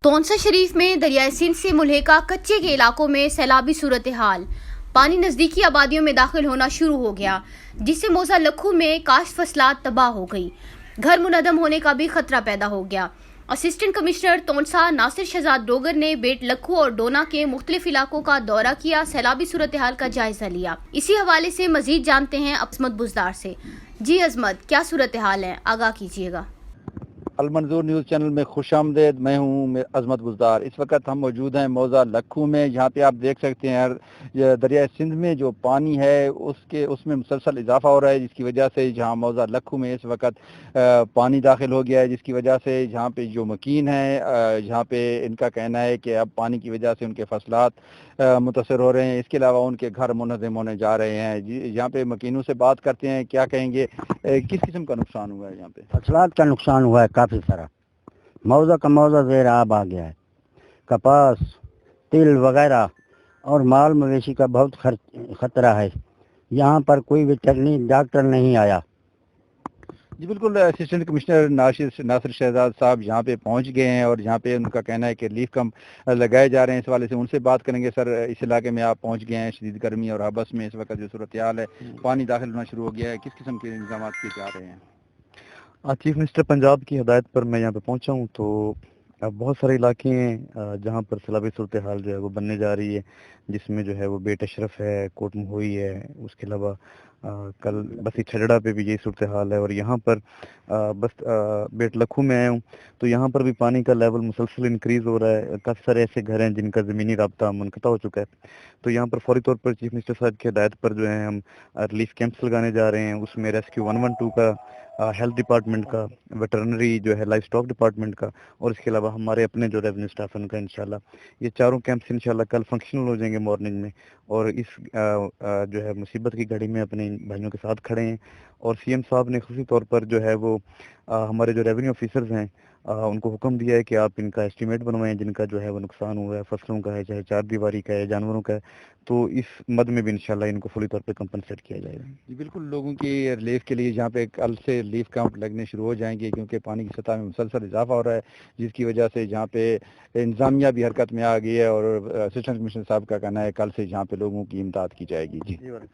तोनसा शरीफ में दरियाए सिंध से मुल्हिका कच्चे के इलाकों में सैलाबी सूरत हाल। पानी नज़दीकी आबादियों में दाखिल होना शुरू हो गया, जिससे मौजा लखू में काश्त फसलात तबाह हो गई। घर मुनहदम होने का भी खतरा पैदा हो गया। असिस्टेंट कमिश्नर तोनसा नासिर शहजाद डोगर ने बेट लखू और डोना के मुख्तलिफ इलाकों का दौरा किया, सैलाबी सूरत हाल का जायजा लिया। इसी हवाले से मजीद जानते हैं अजमत बुजदार से। जी अजमत, क्या सूरत हाल है, आगाह कीजिएगा। अलमंजूर न्यूज़ चैनल में खुशामदेद। मैं हूं अजमत बुजदार। इस वक्त हम मौजूद हैं मौजा लखू में। यहाँ पे आप देख सकते हैं ये दरिया सिंध में जो पानी है उसमें मुसलसल इजाफा हो रहा है, जिसकी वजह से जहाँ मौजा लखू में इस वक्त पानी दाखिल हो गया है, जिसकी वजह से यहाँ पे जो मकीन है यहाँ पे इनका कहना है कि अब पानी की वजह से उनके फसलात मुतासर हो रहे हैं। इसके अलावा उनके घर मुनहदम होने जा रहे हैं। यहाँ पे मकीनों से बात करते हैं, क्या कहेंगे, किस किस्म का नुकसान हुआ है यहाँ पे? फसलात का नुकसान हुआ है काफ़ी सारा। मौजा का मौजा ज़ेर आब आ गया है। कपास, तिल वगैरह और माल मवेशी का बहुत खतरा है। यहाँ पर कोई वेटरनरी डॉक्टर नहीं आया। जी बिल्कुल, असिस्टेंट कमिश्नर नासिर शहजाद साहब यहाँ पे पहुँच गए हैं और यहाँ पे उनका कहना है कि रिलीफ कैंप लगाए जा रहे हैं। इस वाले से उनसे बात करेंगे। सर, इस इलाके में आप पहुँच गए हैं, शदीद गर्मी और हबस में इस वक्त जो सूरत हाल है, पानी दाखिल होना शुरू हो गया है, किस किस्म के इंतजाम किए जा रहे हैं? चीफ मिनिस्टर पंजाब की हिदायत पर मैं यहाँ पे पहुँचा हूँ। तो बहुत सारे इलाके हैं जहाँ पर सैलाबी सूरत हाल जो है वो बनने जा रही है, जिसमें जो है वो बेट अशरफ है, कोट महोई है, उसके अलावा कल बसी छजड़ा पे भी यही सूरत हाल है। और यहाँ पर बेट लखू में आया हूँ, तो यहाँ पर भी पानी का लेवल मुसलसल इंक्रीज़ हो रहा है। काफ़ी सारे ऐसे घर हैं जिनका ज़मीनी राब्ता मुनक़ता हो चुका है। तो यहाँ पर फौरी तौर पर चीफ मिनिस्टर साहब की हिदायत पर जो है हम रिलीफ कैंप्स लगाने जा रहे हैं। उसमें रेस्क्यू 112 का, हेल्थ डिपार्टमेंट का, वेटरनरी जो है लाइफ स्टॉक डिपार्टमेंट का, और इसके अलावा हमारे अपने जो रेवेन्यू स्टाफ है उनका इंशाल्लाह ये चारों कैंप्स इंशाल्लाह कल फंक्शनल हो जाएंगे मॉर्निंग में। और इस जो है मुसीबत की घड़ी में अपने भाइयों के साथ खड़े हैं। और सीएम साहब ने खुशी तौर पर जो है वो हमारे जो रेवेन्यू ऑफिसर्स हैं उनको हुक्म दिया है कि आप इनका एस्टीमेट बनवाएं, जिनका जो है वो नुकसान हुआ है, फसलों का है, चाहे चार दीवारी का है, जानवरों का है। तो इस मद में भी इंशाल्लाह इनको फुली तौर पे कंपनसेट किया जाएगा। जी बिल्कुल, लोगों की रिलीफ के लिए यहाँ पे कल से रिलीफ कैंप लगने शुरू हो जाएंगे, क्योंकि पानी की सतह में मुसलसल इजाफा हो रहा है, जिसकी वजह से यहाँ पे इंतजामिया भी हरकत में आ गई है। और असिस्टेंट कमिश्नर साहब का कहना है कल से यहाँ पे लोगों की इमदाद की जाएगी। जी।